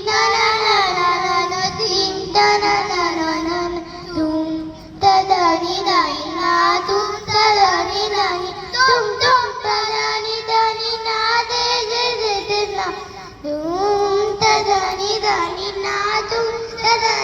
na na na na na na dim ta na na na na na tum ta da ni da ni na tum ta da ni da ni tum tum ta da ni na de de de de na tum ta da ni na tum ta da